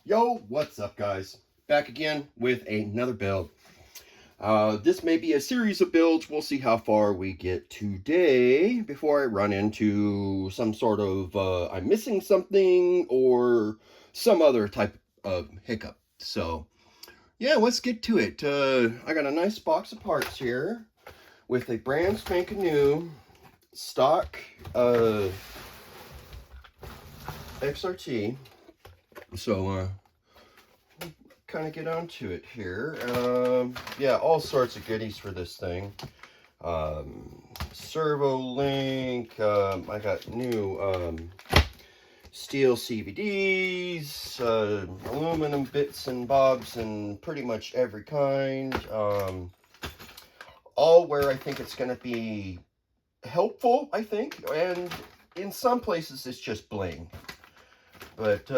Yo, what's up, guys? Back again with another build. This may be a series of builds. We'll see how far we get today before I run into some sort of I'm missing something or some other type of hiccup. So, yeah, let's get to it. I got a nice box of parts here with a brand spanking new stock XRT. So, kind of get onto it here. Yeah, all sorts of goodies for this thing. Servo link. I got new steel CVDs, aluminum bits and bobs, and pretty much every kind. All where I think it's going to be helpful, I think, and in some places it's just bling. But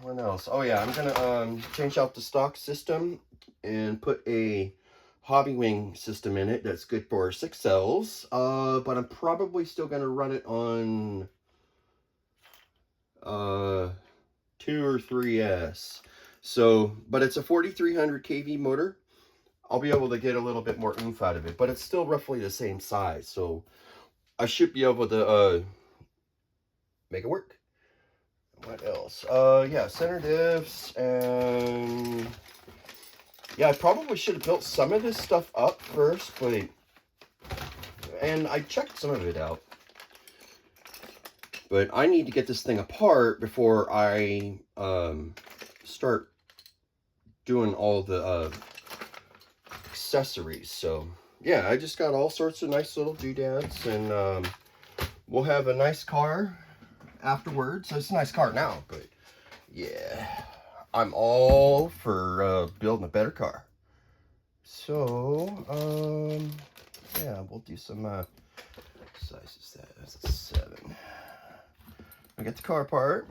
what else? Oh yeah, I'm gonna change out the stock system and put a hobby wing system in it that's good for 6 cells. But I'm probably still gonna run it on 2 or 3S. So, but it's a 4300 kV motor. I'll be able to get a little bit more oomph out of it, but it's still roughly the same size. So I should be able to make it work. What else? Yeah, center diffs, and yeah, I probably should have built some of this stuff up first, and I checked some of it out. But I need to get this thing apart before I start doing all the accessories. So yeah, I just got all sorts of nice little doodads, and we'll have a nice car afterwards. It's a nice car now, but yeah, I'm all for building a better car. So yeah, we'll do some size is that? That's a 7. I get the car part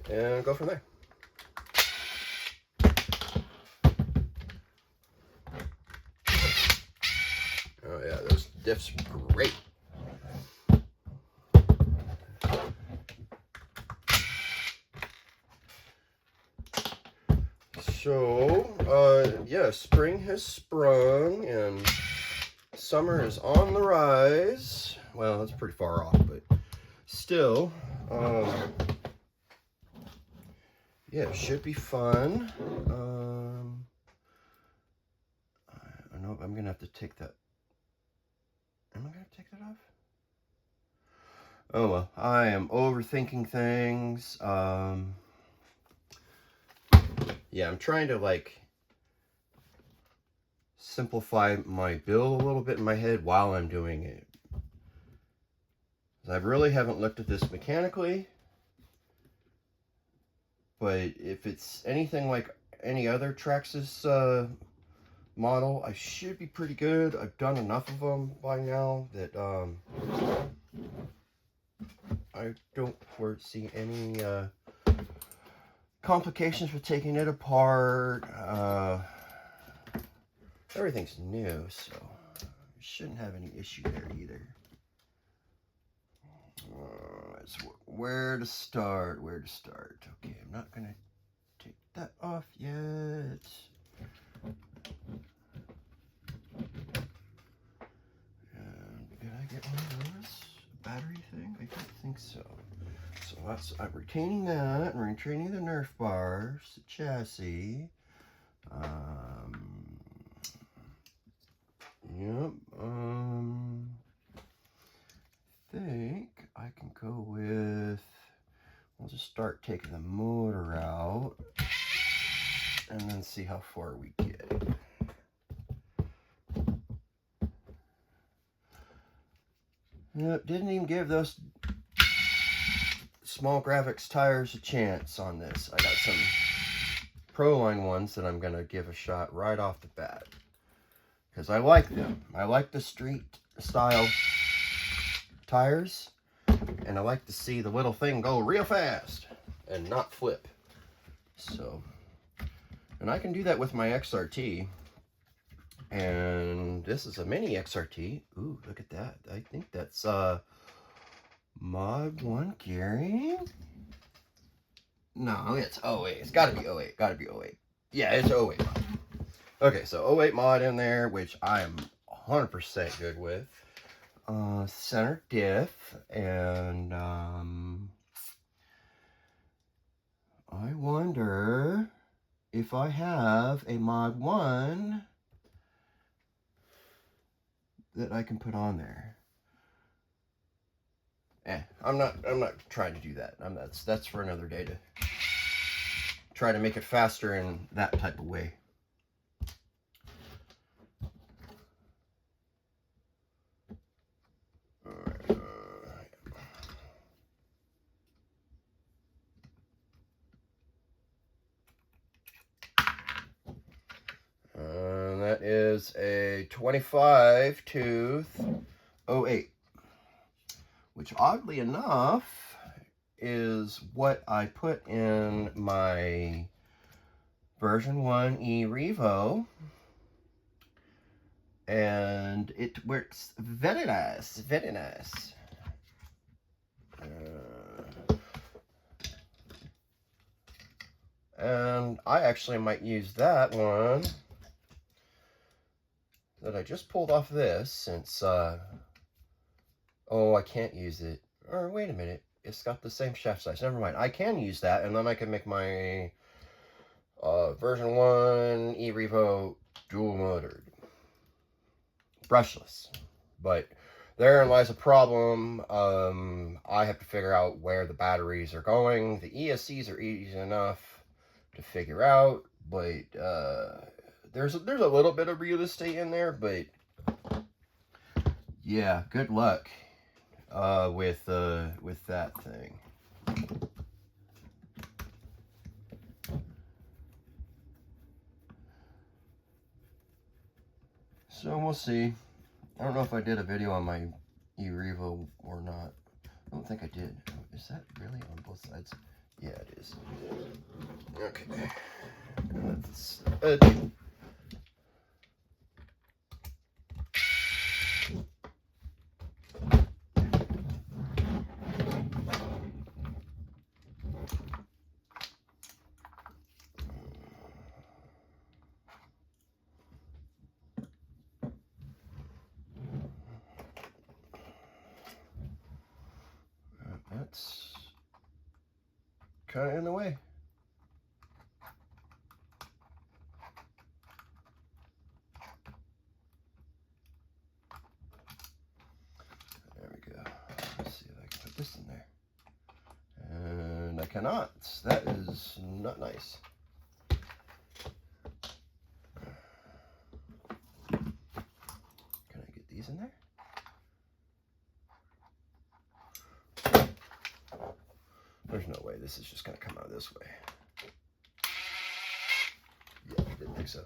and go from there. Oh yeah, those diffs are great. So, yeah, spring has sprung and summer is on the rise. Well, that's pretty far off, but still, yeah, it should be fun. I know I'm gonna have to take that. Am I gonna take that off? Oh well, I am overthinking things. Yeah, I'm trying to like simplify my build a little bit in my head while I'm doing it. I really haven't looked at this mechanically, but if it's anything like any other Traxxas model, I should be pretty good. I've done enough of them by now that I don't foresee any complications with taking it apart. Everything's new, so shouldn't have any issue there either. Where to start? Okay, I'm not gonna take that off yet. And did I get one of those? Battery thing? I don't think so. So I'm retaining that, and retaining the Nerf bars, the chassis. Yep. I think I can go with. We'll just start taking the motor out, and then see how far we get. Yep, didn't even give those small graphics tires a chance on this. I got some Proline ones that I'm gonna give a shot right off the bat, because I like them. I like the street style tires, and I like to see the little thing go real fast and not flip. So, and I can do that with my XRT, and this is a mini XRT. Ooh, look at that. I think that's Mod 1 gearing. No, it's 08. It's got to be 08. Got to be 08. Yeah, it's 08 mod. Okay, so 08 mod in there, which I am 100% good with. Center diff, and I wonder if I have a mod 1 that I can put on there. I'm not trying to do that. That's for another day to try to make it faster in that type of way. And that is a 25 tooth 08, which oddly enough is what I put in my version 1 e-Revo, and it works very nice, very nice. And I actually might use that one that I just pulled off this, since oh, I can't use it. Or wait a minute, it's got the same shaft size. Never mind, I can use that, and then I can make my version 1 e-Revo dual motored, brushless. But therein lies a problem. I have to figure out where the batteries are going. The ESCs are easy enough to figure out, but there's a little bit of real estate in there. But yeah, good luck with that thing. So we'll see. I don't know if I did a video on my e-Revo or not. I don't think I did. Is that really on both sides? Yeah, it is. Okay. That's kind of in the way. There we go. Let's see if I can put this in there. And I cannot. That is not nice. Can I get these in there? There's no way this is just going to come out this way. Yeah, I didn't think so.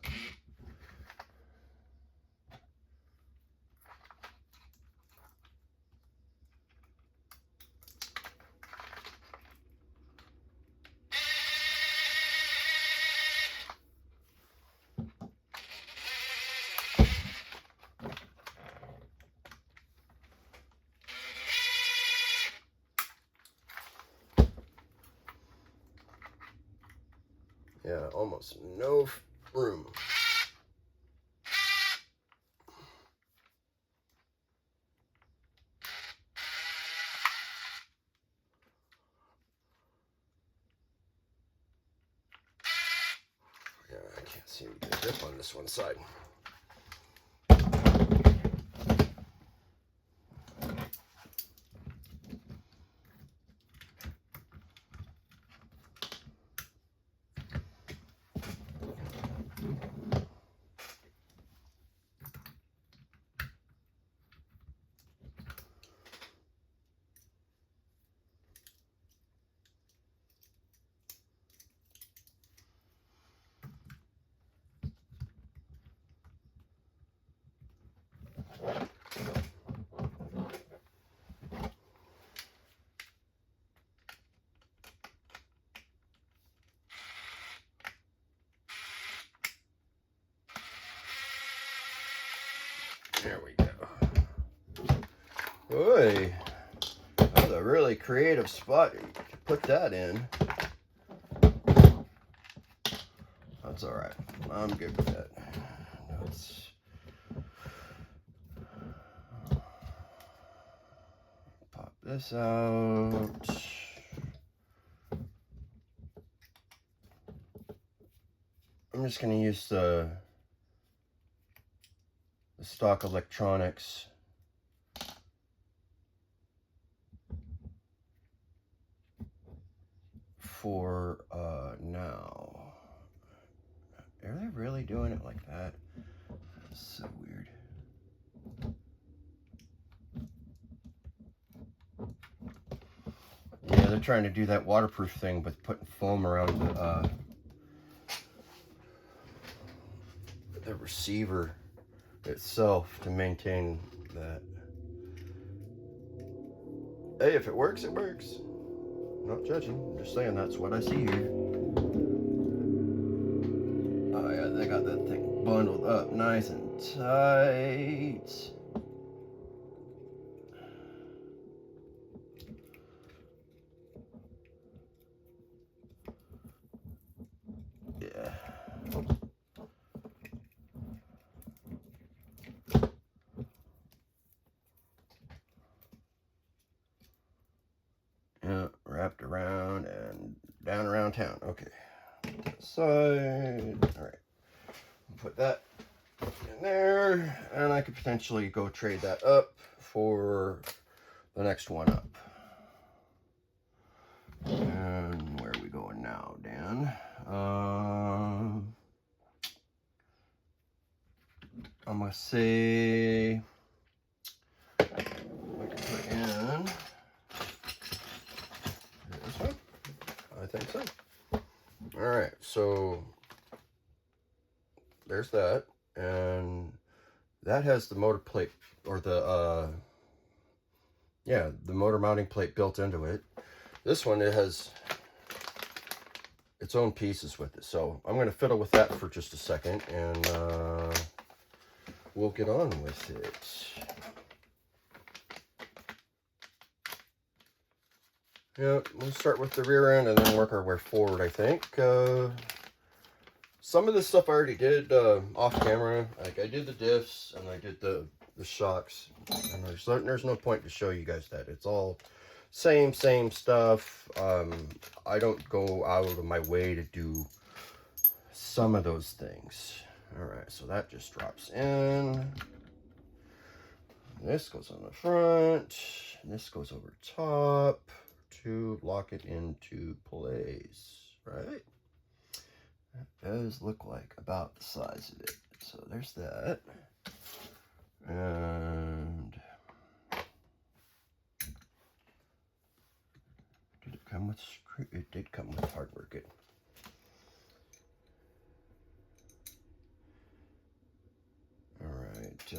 Yeah, almost no room. Yeah, I can't seem to get a grip on this one side. There we go. Boy, that's a really creative spot to put that in. That's all right. I'm good with that. Let's pop this out. I'm just going to use the stock electronics for now. Are they really doing it like that? So weird. Yeah, they're trying to do that waterproof thing with putting foam around the receiver itself to maintain that. Hey, if it works, it works. I'm not judging. I'm just saying that's what I see here. Oh yeah, they got that thing bundled up nice and tight. Yeah. Yeah, wrapped around and down around town. Okay. Side. All right. Put that in there, and I could potentially go trade that up for the next one up. And where are we going now, Dan? I'm gonna say we can put in this one. I think so. All right, so there's that, and that has the motor plate, or the motor mounting plate built into it. This one, it has its own pieces with it, so I'm going to fiddle with that for just a second, and we'll get on with it. Yeah, we'll start with the rear end and then work our way forward, I think. Some of this stuff I already did off camera. Like, I did the diffs and I did the shocks. And there's no point to show you guys that. It's all same stuff. I don't go out of my way to do some of those things. All right, so that just drops in. This goes on the front. This goes over top to lock it into place, right? That does look like about the size of it. So there's that. And did it come with screw? It did come with hardware. Good. All right.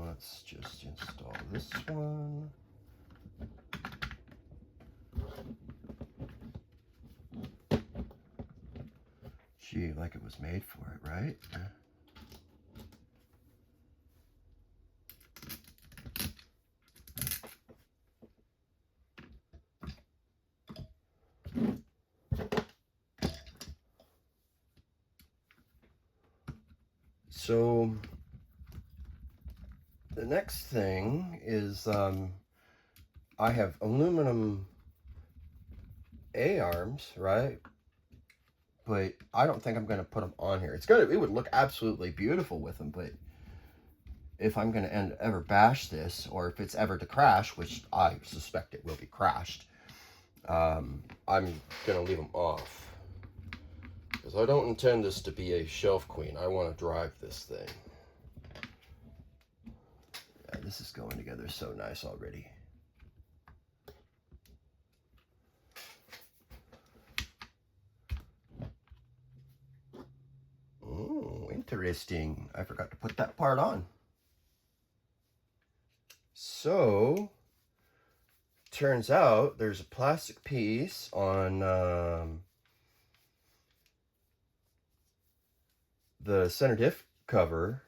Let's just install this one. Gee, like it was made for it, right? So the next thing is I have aluminum A-arms, right? But I don't think I'm going to put them on here. It would look absolutely beautiful with them, but if I'm going to ever bash this, or if it's ever to crash, which I suspect it will be crashed, I'm going to leave them off. Because I don't intend this to be a shelf queen. I want to drive this thing. Yeah, this is going together so nice already. Oh, interesting. I forgot to put that part on. So, turns out there's a plastic piece on the center diff cover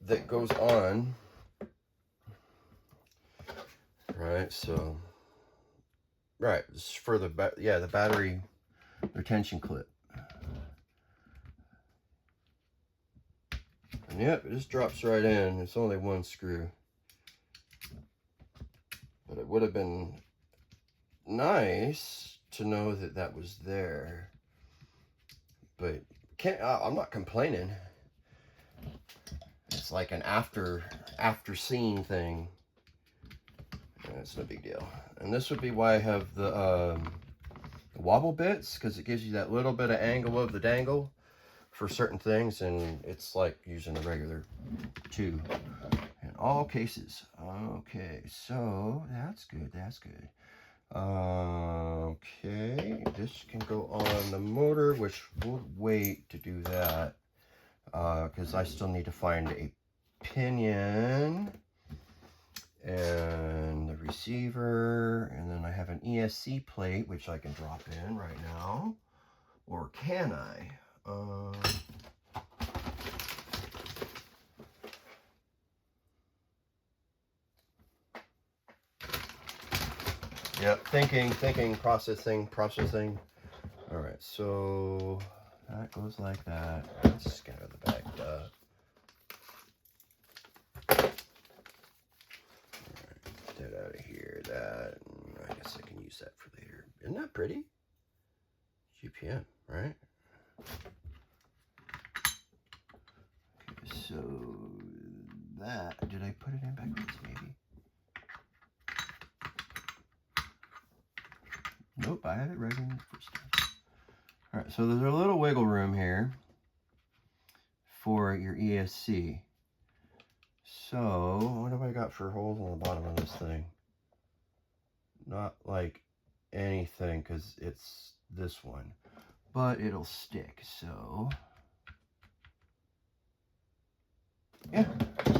that goes on, right? So Right, it's for the the battery retention clip. And yep, it just drops right in. It's only one screw. But it would have been nice to know that that was there. But I'm not complaining. It's like an after scene thing. It's no big deal. And this would be why I have the wobble bits, because it gives you that little bit of angle of the dangle for certain things, and it's like using a regular tube in all cases. Okay, so that's good. That's good. Okay, this can go on the motor, which we'll wait to do that because I still need to find a pinion and the receiver, and then I have an ESC plate which I can drop in right now, or can I? Yep, thinking, processing. All right, so that goes like that. Let's just get out of the bag. That out of here. That, I guess I can use that for later. Isn't that pretty? GPM, right? Okay, so that, did I put it in backwards maybe? Nope, I had it right in the first time. All right, so there's a little wiggle room here for your ESC. So what have I got for holes on the bottom of this thing? Not like anything, because it's this one, but it'll stick. So yeah,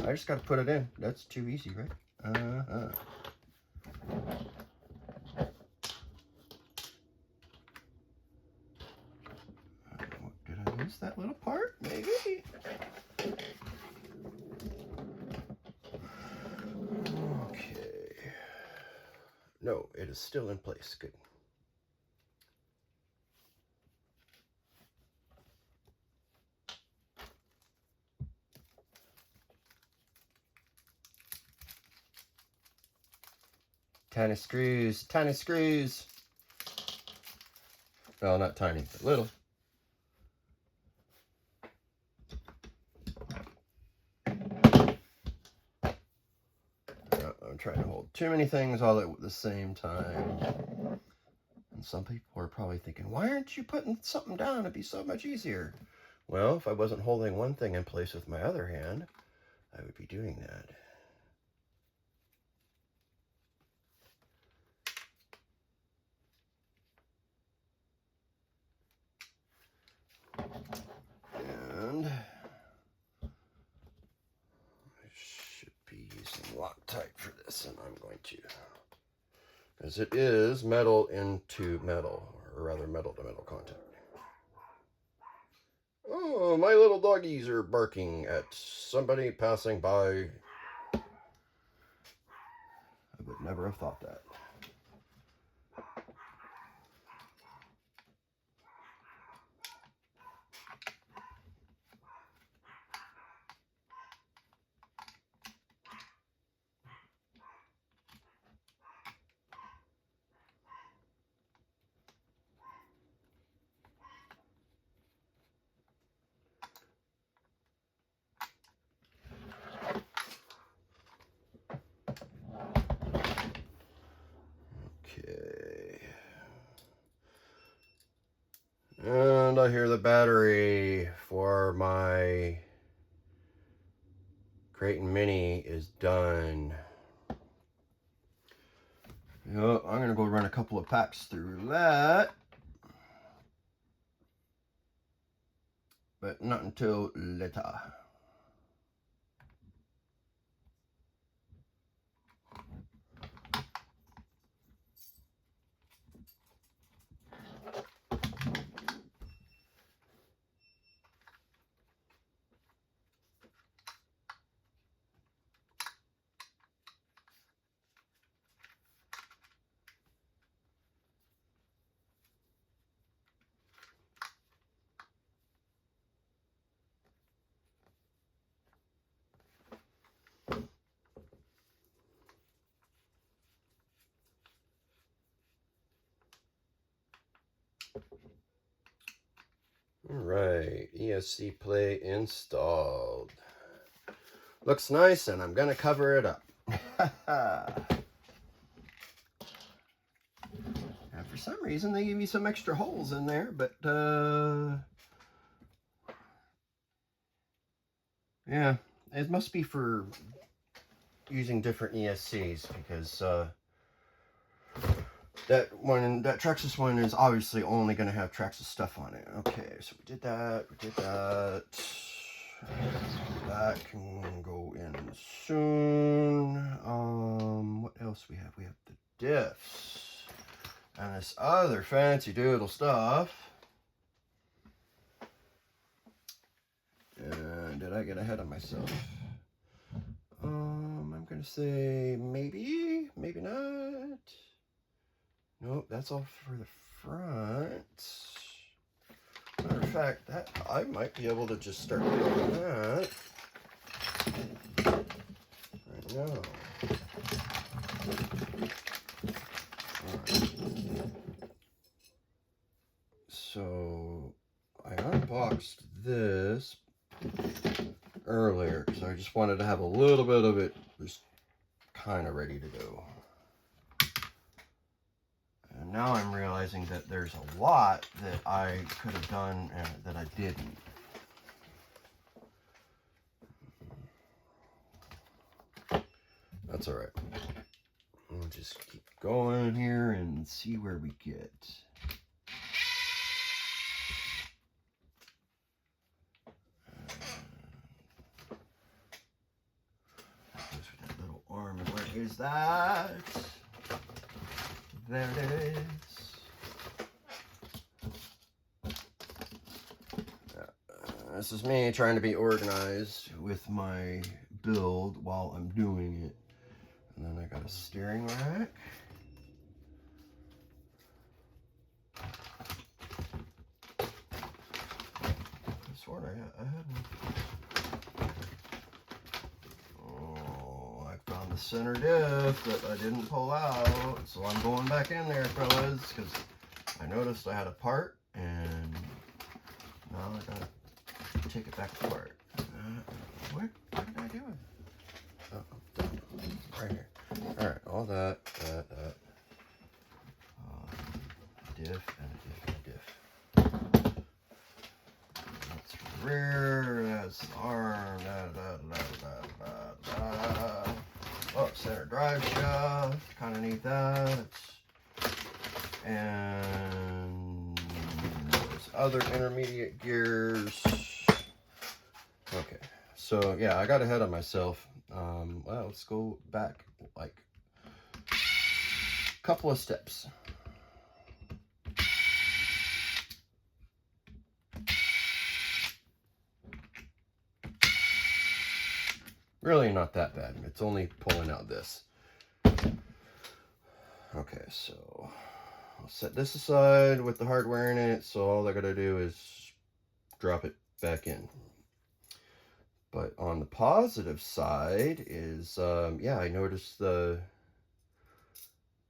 I just got to put it in. That's too easy, right? Did I miss that little part? Maybe. Okay. No, it is still in place. Good. Tiny screws, tiny screws. Well, not tiny, but little. I'm trying to hold too many things all at the same time. And some people are probably thinking, why aren't you putting something down? It'd be so much easier. Well, if I wasn't holding one thing in place with my other hand, I would be doing that. And I should be using Loctite for this, and I'm going to, because it is metal into metal, or rather metal to metal contact. Oh, my little doggies are barking at somebody passing by. I would never have thought that. Okay. And I hear the battery for my Creighton Mini is done. Yep, I'm gonna go run a couple of packs through that. But not until later. Alright, ESC play installed. Looks nice, and I'm gonna cover it up. And for some reason they give me some extra holes in there, but yeah, it must be for using different ESCs, because that Traxxas one is obviously only going to have Traxxas stuff on it. Okay, so we did that. That can go in soon. What else we have? We have the diffs and this other fancy doodle stuff. And did I get ahead of myself? I'm gonna say maybe not. Nope, that's all for the front. Matter of fact, that I might be able to just start doing that right now. Right. So I unboxed this earlier because I just wanted to have a little bit of it just kind of ready to go. And now I'm realizing that there's a lot that I could have done and that I didn't. That's all right. We'll just keep going here and see where we get. That little arm, where is that? There it is. This is me trying to be organized with my build while I'm doing it. And then I got a steering rack. I swear I had one. Oh, I found the center diff that I didn't pull out. So I'm going back in there, fellas, because I noticed I had a part and now I gotta take it back apart. What did I do with it? Oh, right here. All right, all that. Diff and a diff. That's the rear. That's the arm. Oh, center drive shaft. Kind of need that. And those other intermediate gears. Okay, so yeah, I got ahead of myself. Well, let's go back like a couple of steps. Really not that bad. It's only pulling out this. Okay, so I'll set this aside with the hardware in it, so all I gotta do is drop it back in. But on the positive side is, yeah, I noticed the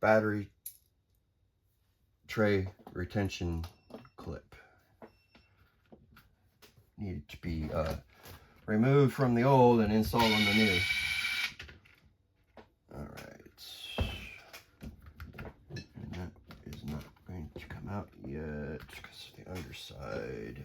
battery tray retention clip needed to be removed from the old and installed on the new. All right. And that is not going to come out yet because of the underside.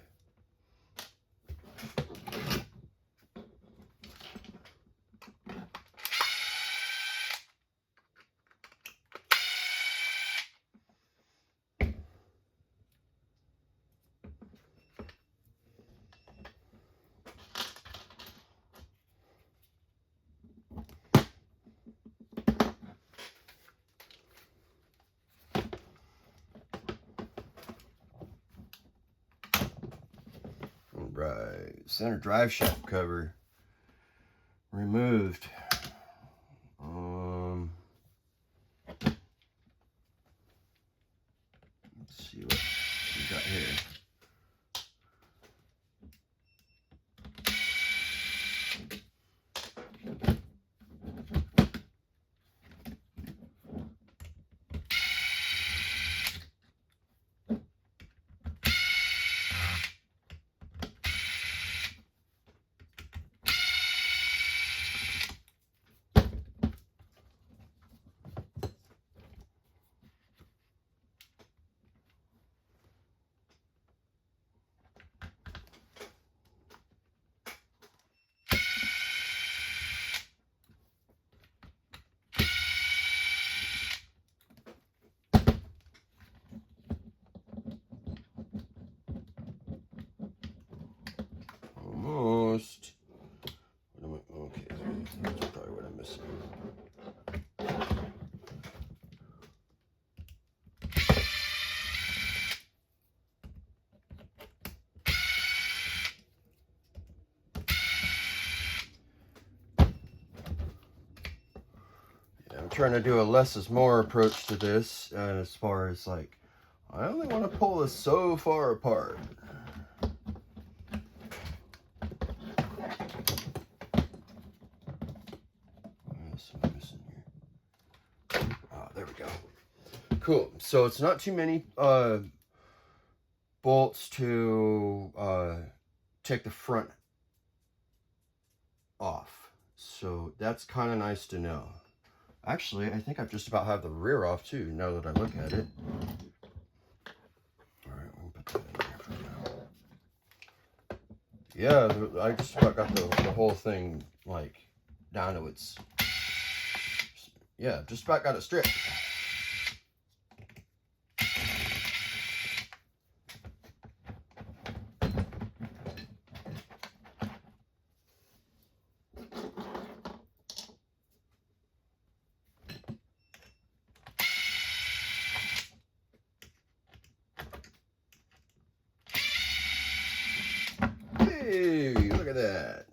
Right, center drive shaft cover removed. Let's see what we got here. trying to do a less is more approach to this, as far as like, I only want to pull this so far apart. Oh, there we go. Cool. So it's not too many bolts to take the front off. So that's kind of nice to know. Actually, I think I just about have the rear off too, now that I look at it. Alright, let me put that in there for now. Yeah, I just about got the whole thing, like, down to its... Yeah, just about got it stripped. Hey, look at that.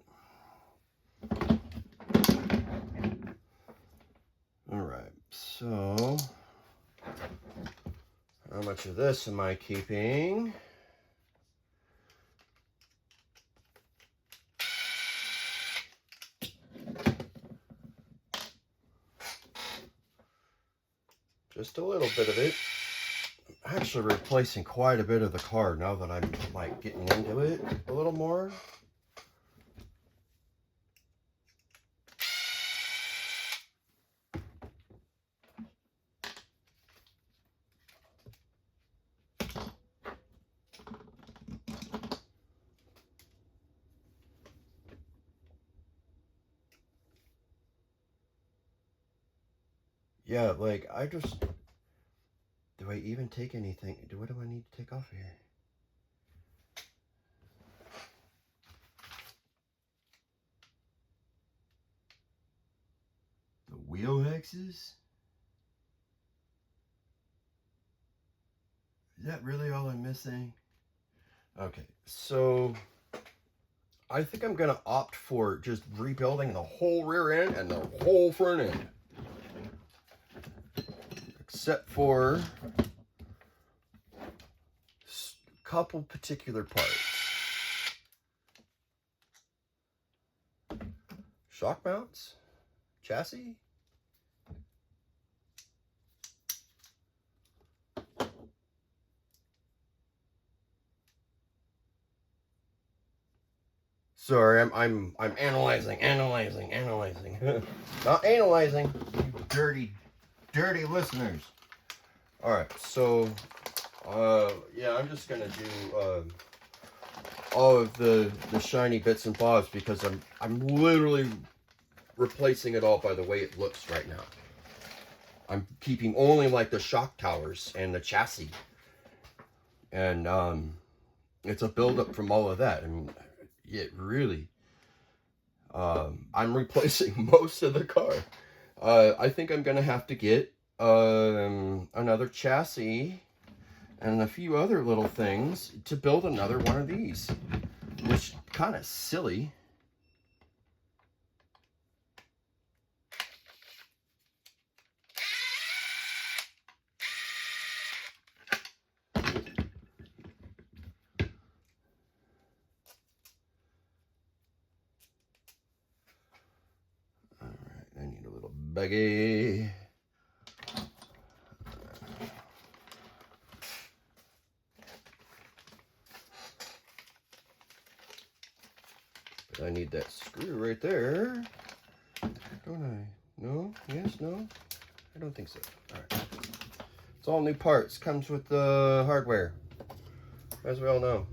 Alright, so how much of this am I keeping? Just a little bit of it. I'm actually replacing quite a bit of the car now that I'm like getting into it a little more. Yeah, like I just, do I even take anything? What do I need to take off here? The wheel hexes? Is that really all I'm missing? Okay, so I think I'm gonna opt for just rebuilding the whole rear end and the whole front end. Except for a couple particular parts. Shock mounts, chassis. Sorry, I'm analyzing. Not analyzing, you dirty listeners. All right, so yeah, I'm just gonna do all of the shiny bits and bobs because I'm literally replacing it all by the way it looks right now. I'm keeping only like the shock towers and the chassis, and it's a buildup from all of that. I mean, it really, I'm replacing most of the car. I think I'm gonna have to get another chassis and a few other little things to build another one of these, which kind of silly. I need a little baggie. But I need that screw right there. Don't I? No? Yes? No? I don't think so. Alright. It's all new parts. Comes with the hardware, as we all know.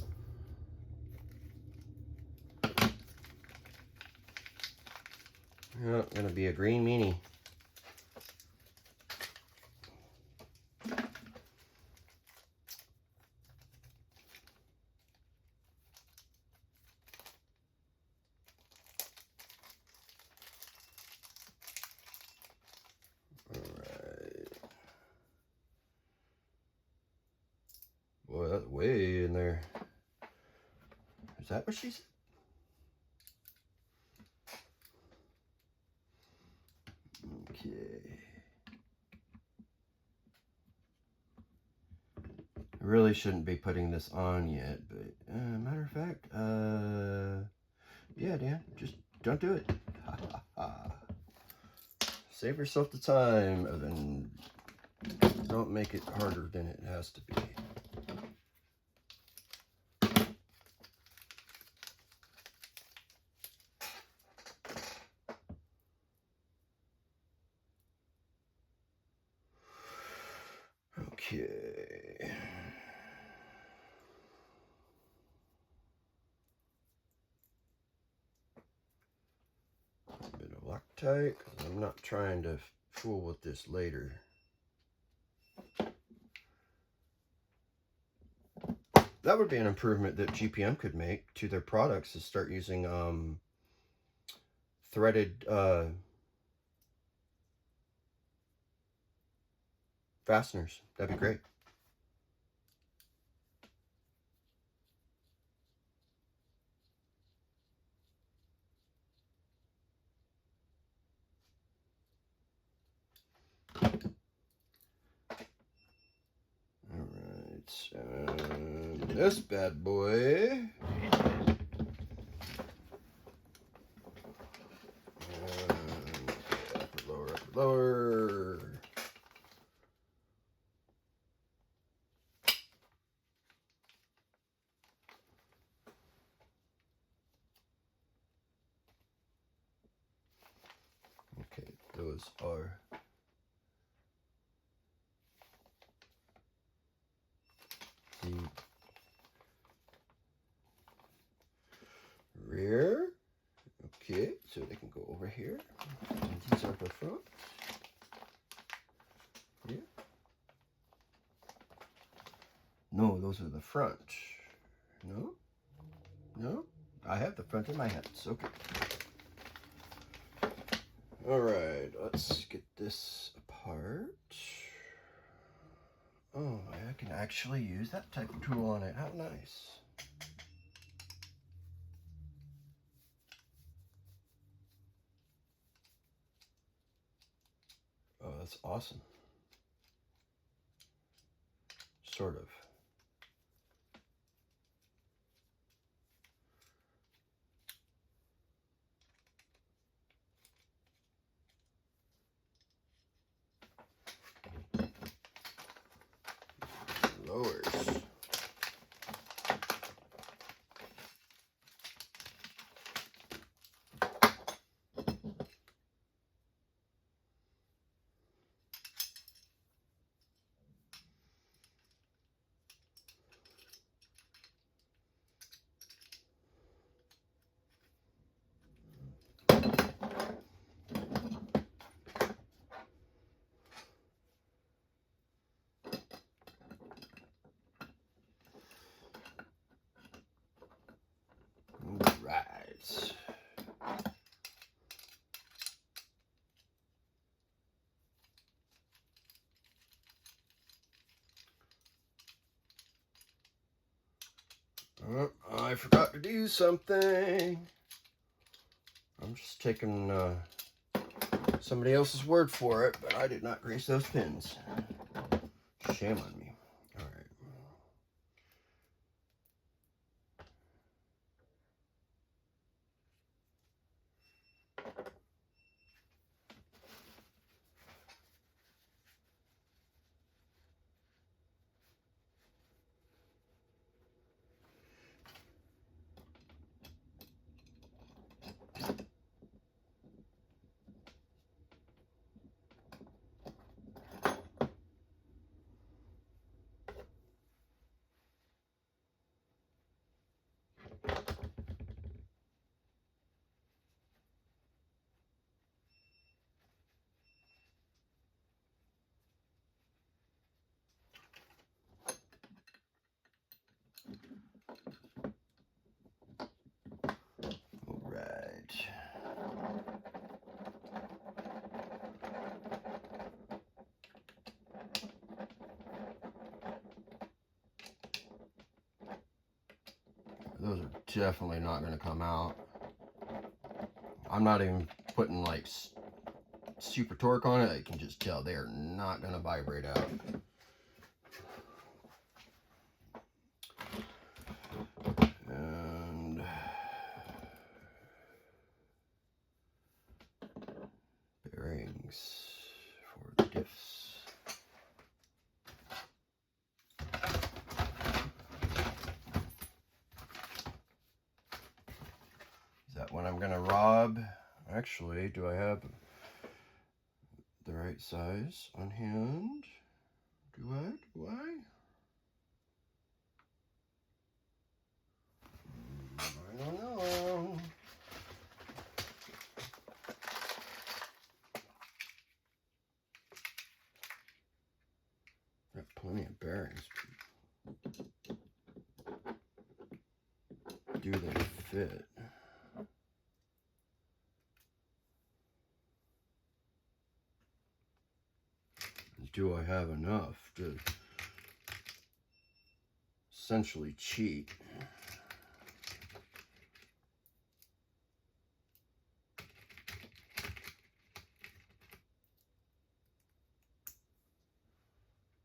Yeah, gonna be a green meanie. Boy, that's way in there. Is that what she said? Okay. really shouldn't be putting this on yet, but matter of fact, yeah, Dan, just don't do it. Ha, ha, ha. Save yourself the time, and then don't make it harder than it has to be. Okay. A bit of Loctite, because I'm not trying to fool with this later. That would be an improvement that GPM could make to their products, is start using threaded fasteners. That'd be great. Alright, this bad boy. Upper, lower. Okay, those are the rear. Okay, so they can go over here. And these are the front. Yeah. No, those are the front. No? No? I have the front in my hands. Okay. Alright, let's get this apart. Oh, I can actually use that type of tool on it. How nice. Oh, that's awesome. Sort of. Lowers. Right. Oh, I forgot to do something. I'm just taking somebody else's word for it, but I did not grease those pins. Shame on me. All right. All right. Those are definitely not going to come out. I'm not even putting like super torque on it. I can just tell they are not going to vibrate out. job. Actually, do I have the right size on hand? Do I? I don't know. Got plenty of bearings. Do they fit? Do I have enough to essentially cheat?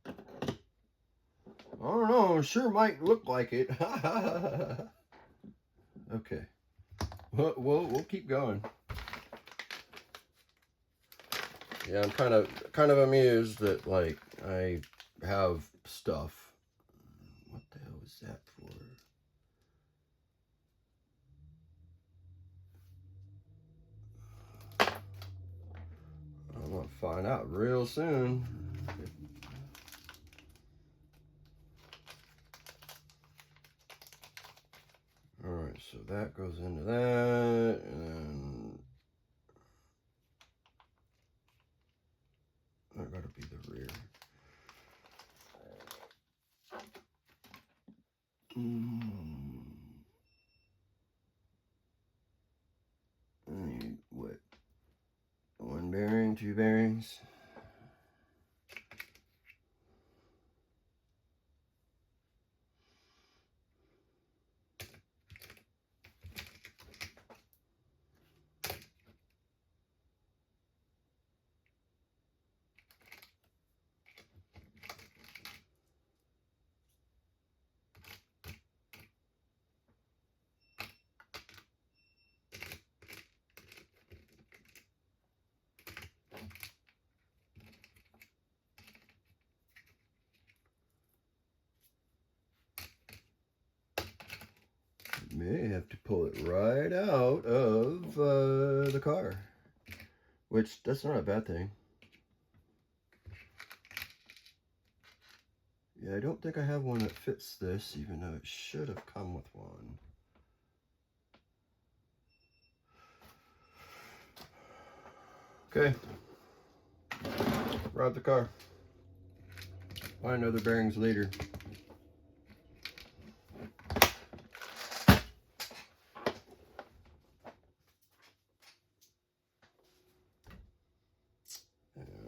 I don't know, sure might look like it. Okay. We'll keep going. Yeah, I'm kind of amused that, like, I have stuff. What the hell is that for? I'm gonna find out real soon. Alright, so that goes into that, and that gotta be the rear. I need, what, one bearing, two bearings? May have to pull it right out of the car, which that's not a bad thing. Yeah, I don't think I have one that fits this, even though it should have come with one. Okay, ride the car. Find other bearings later.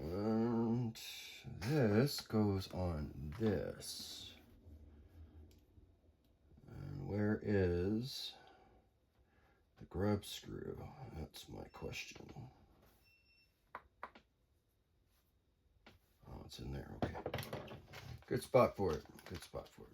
And this goes on this. And where is the grub screw? That's my question. Oh, it's in there. Okay. Good spot for it. Good spot for it.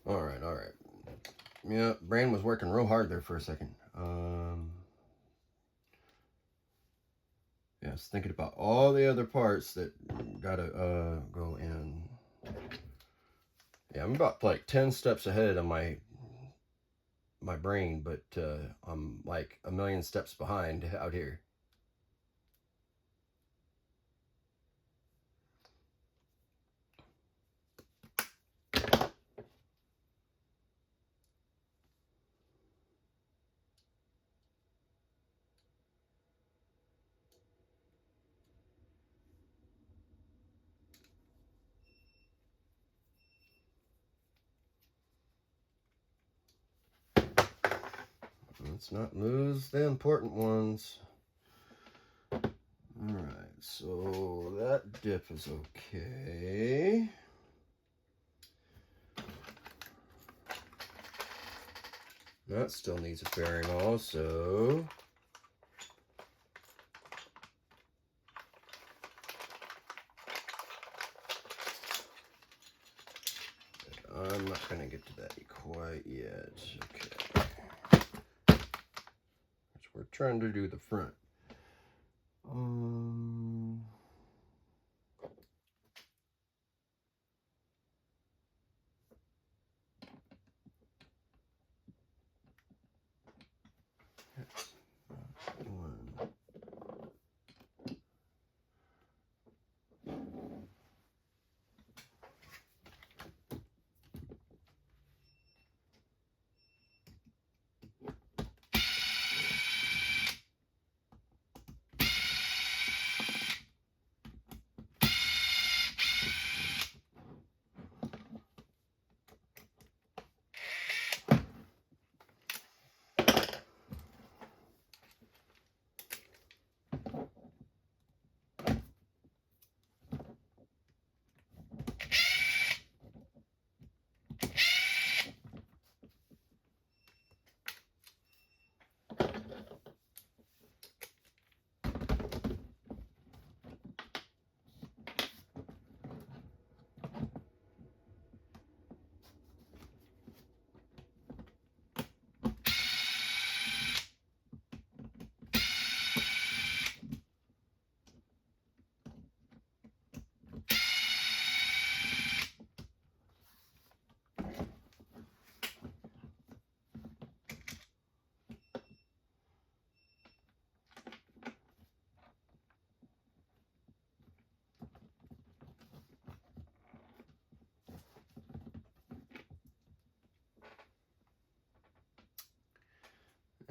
All right. Yeah, brain was working real hard there for a second. Yeah, I was thinking about all the other parts that gotta go in. Yeah, I'm about like 10 steps ahead of my brain, but I'm like a million steps behind out here. Let's not lose the important ones. Alright, so that dip is okay. That still needs a fairing also. I'm not going to get to that quite yet. Okay. So we're trying to do the front.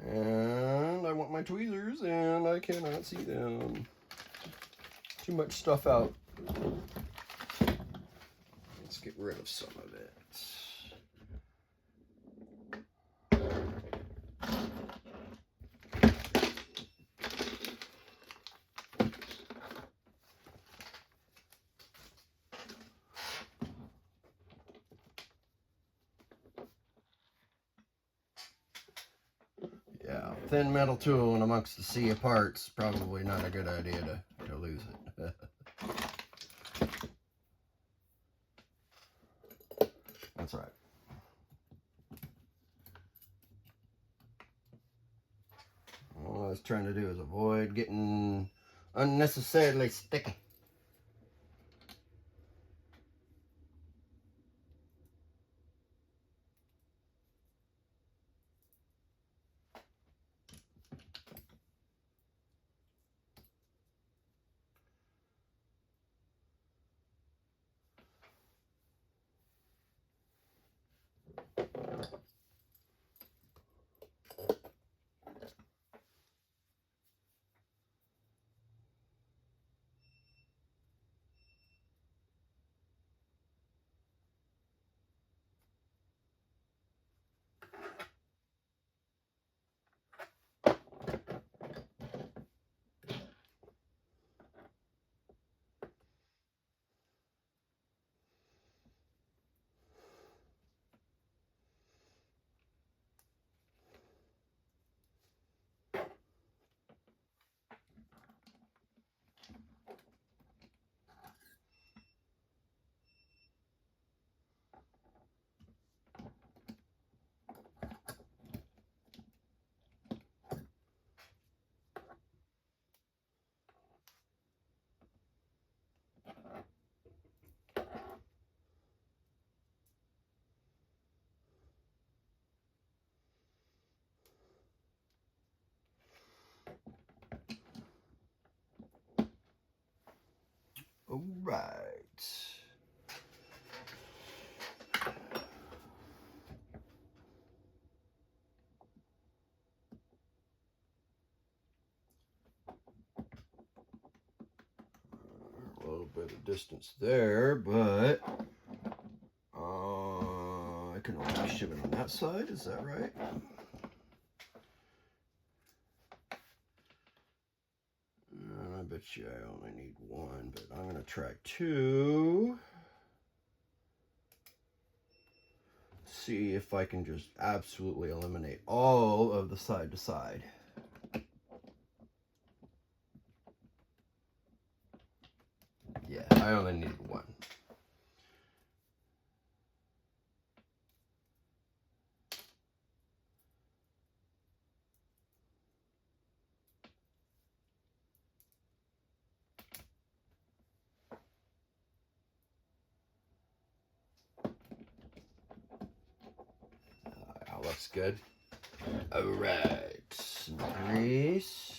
And I want my tweezers and I cannot see them. Too much stuff out. Let's get rid of some of it. Yeah, thin metal tool and amongst the sea of parts, probably not a good idea to lose it. That's right. All I was trying to do is avoid getting unnecessarily sticky. All right. A little bit of distance there, but I can only shim it on that side. Is that right? Actually, I only need one, but I'm going to try two. See if I can just absolutely eliminate all of the side to side. Yeah, I only need one. That looks good. All right, some grease.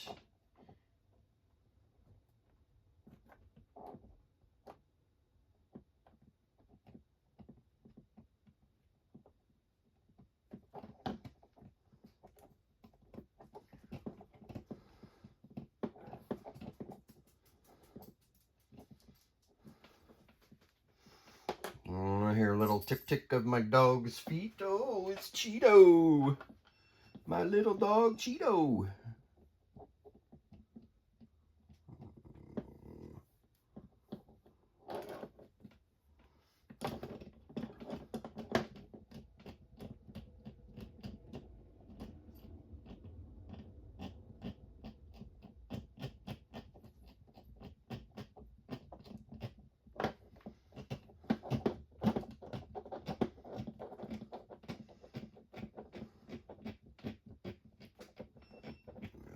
Oh, I hear a little tick tick of my dog's feet. Oh, it's Cheeto. My little dog Cheeto.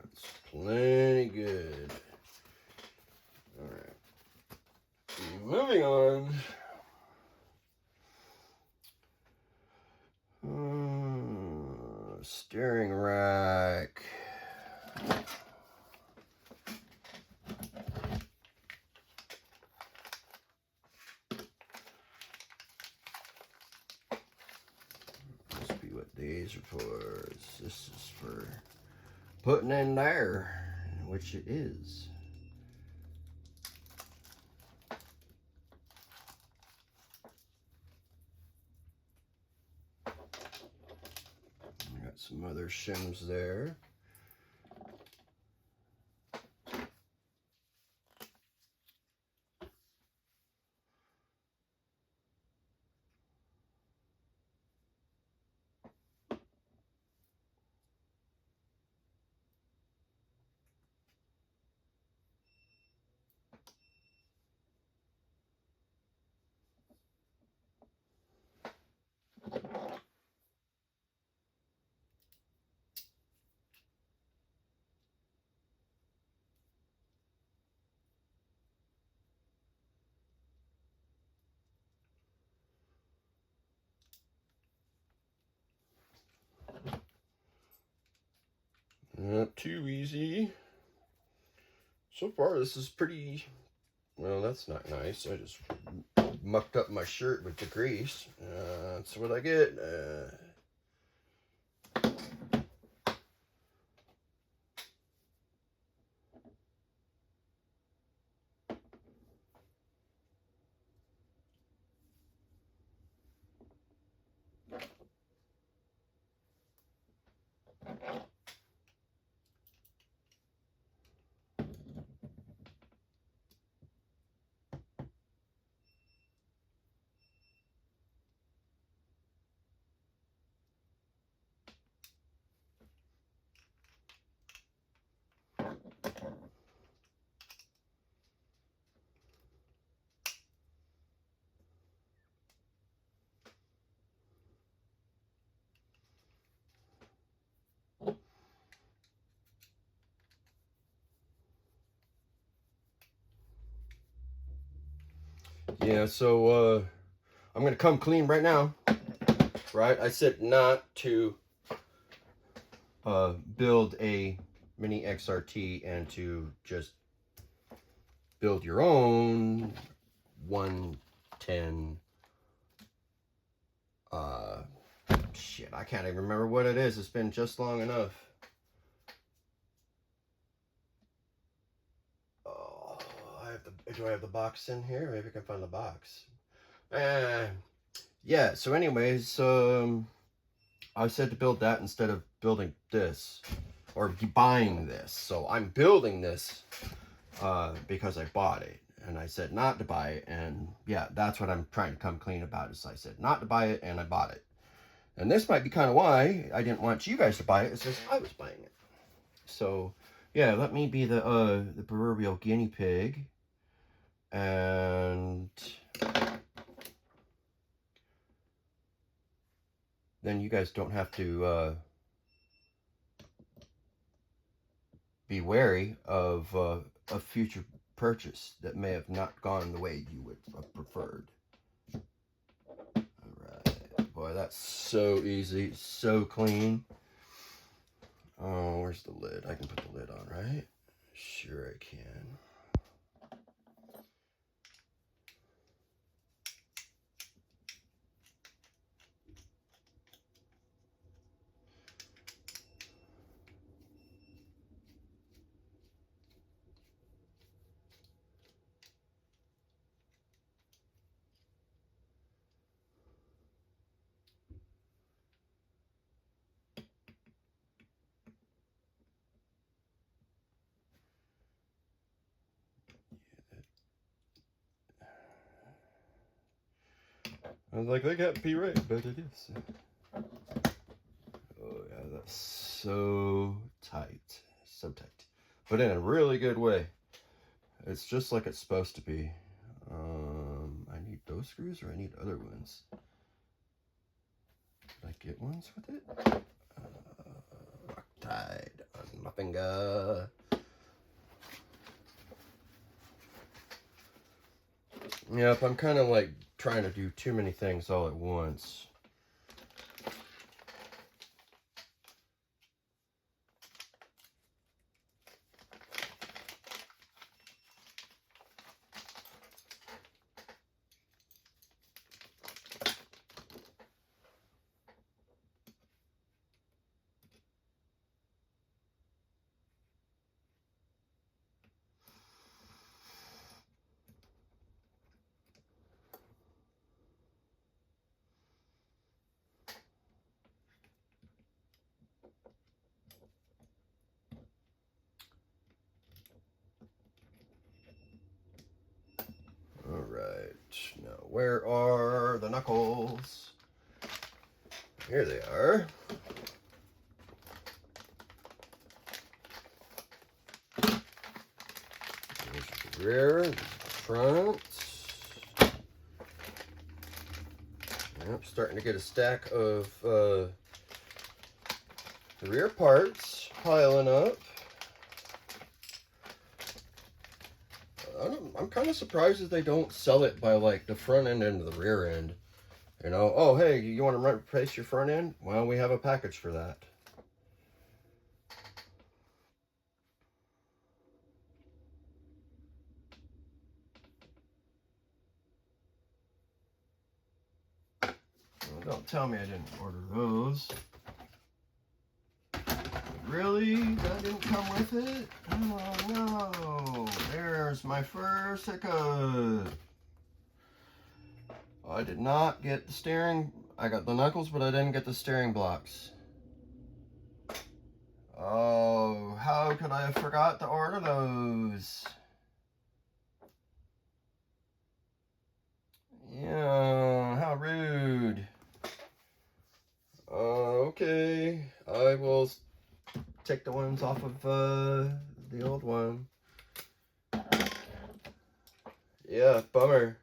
That's plenty good. All right. Moving on. Steering rack. Must be what these are for. This is for putting in there, which it is. I got some other shims there. Not too easy. So far, this is pretty, well, that's not nice. I just mucked up my shirt with the grease. That's what I get. Yeah, so I'm gonna come clean right now. Right, I said not to build a mini XRT and to just build your own 110. Shit, I can't even remember what it is. It's been just long enough. Oh, do I have the box in here? Maybe I can find the box. Yeah, so anyways, I said to build that instead of building this or buying this. So I'm building this because I bought it. And I said not to buy it. And yeah, that's what I'm trying to come clean about, is I said not to buy it and I bought it. And this might be kind of why I didn't want you guys to buy it, is because I was buying it. So yeah, let me be the proverbial guinea pig. And then you guys don't have to be wary of a future purchase that may have not gone the way you would have preferred. Alright, boy, that's so easy, so clean. Oh, where's the lid? I can put the lid on, right? Sure I can. I was like, that can't be right, but it is. Oh yeah, that's so tight. So tight. But in a really good way. It's just like it's supposed to be. I need those screws, or I need other ones? Did I get ones with it? Loctite on my finger. Yep, I'm kind of like trying to do too many things all at once. Alright, now where are the knuckles? Here they are. There's the rear, the front. Yep, starting to get a stack of the rear parts piling up. I'm kind of surprised that they don't sell it by like the front end and the rear end. You know, oh hey, you want to replace your front end? Well, we have a package for that. Well, don't tell me I didn't order those. Really? That didn't come with it? Oh no. There's my first hiccup. I did not get the steering. I got the knuckles, but I didn't get the steering blocks. Oh, how could I have forgot to order those? Yeah, how rude. Okay, I will take the ones off of the old one. Yeah, bummer.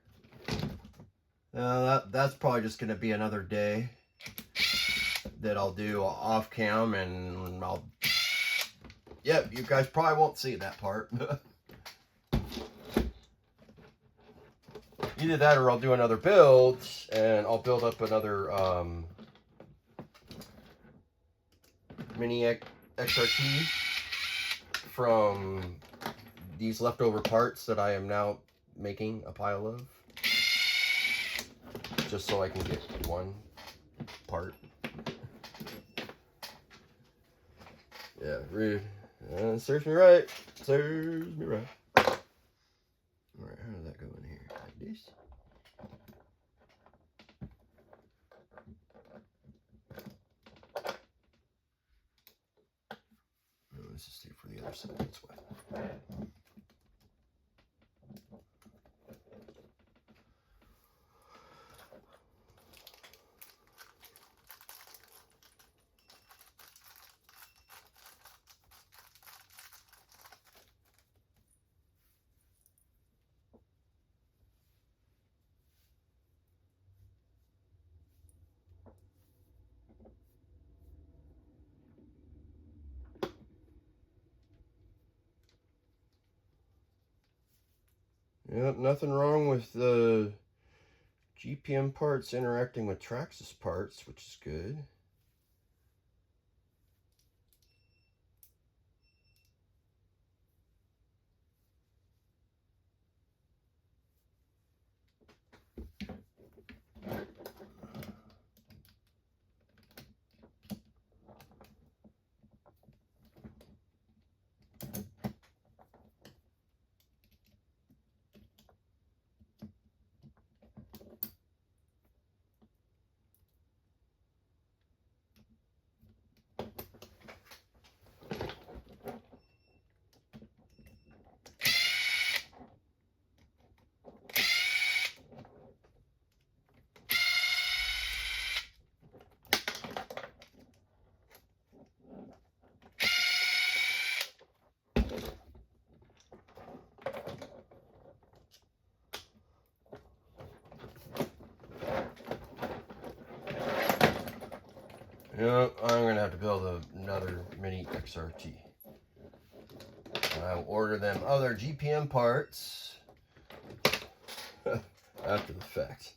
That's probably just gonna be another day that I'll do off cam, and I'll. Yep, you guys probably won't see that part. Either that, or I'll do another build, and I'll build up another mini XRT from these leftover parts that I am now making a pile of, just so I can get one part. Yeah, rude. Serves me right. Serves me right. Alright, how does that go in here? Like this? Oh, let's just see for the other side. That's why. Yep, nothing wrong with the GPM parts interacting with Traxxas parts, which is good. Yep, I'm going to have to build another mini XRT. I'll order them other GPM parts after the fact.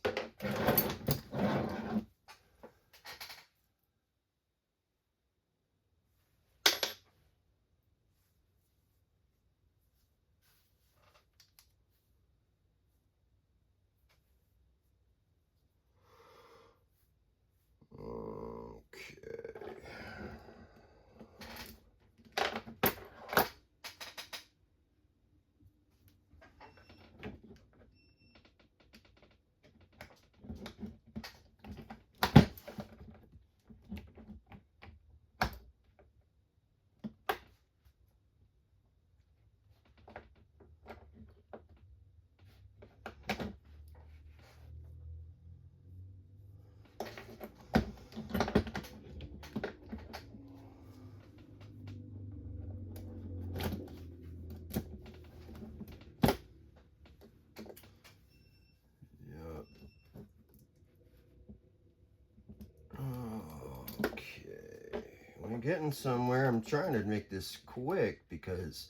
We're getting somewhere. I'm trying to make this quick because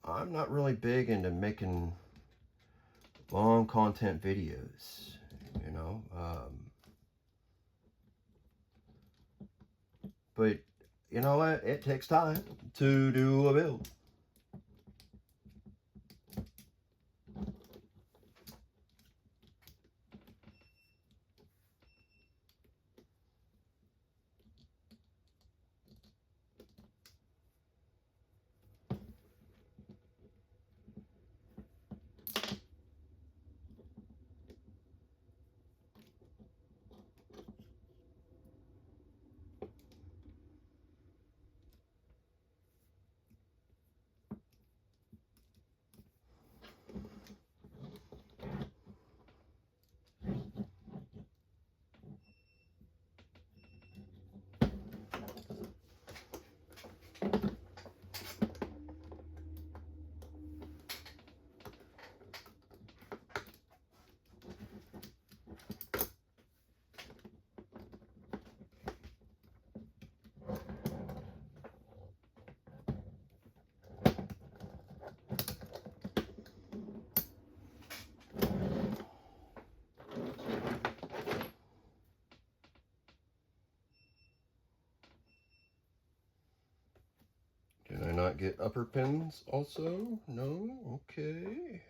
I'm not really big into making long content videos, you know. But you know what? It takes time to do a build. Did I not get upper pins also? No? Okay.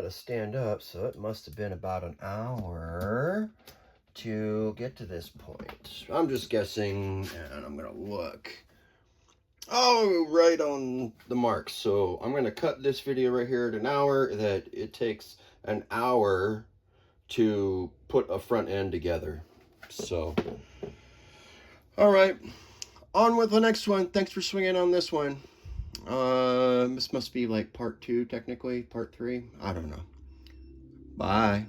to stand up, so it must have been about an hour to get to this point. I'm just guessing, and I'm gonna look. Oh, right on the mark. So I'm gonna cut this video right here at an hour. That it takes an hour to put a front end together. So, all right, on with the next one. Thanks for swinging on this one. This must be like part 2, technically, part 3. I don't know. Bye.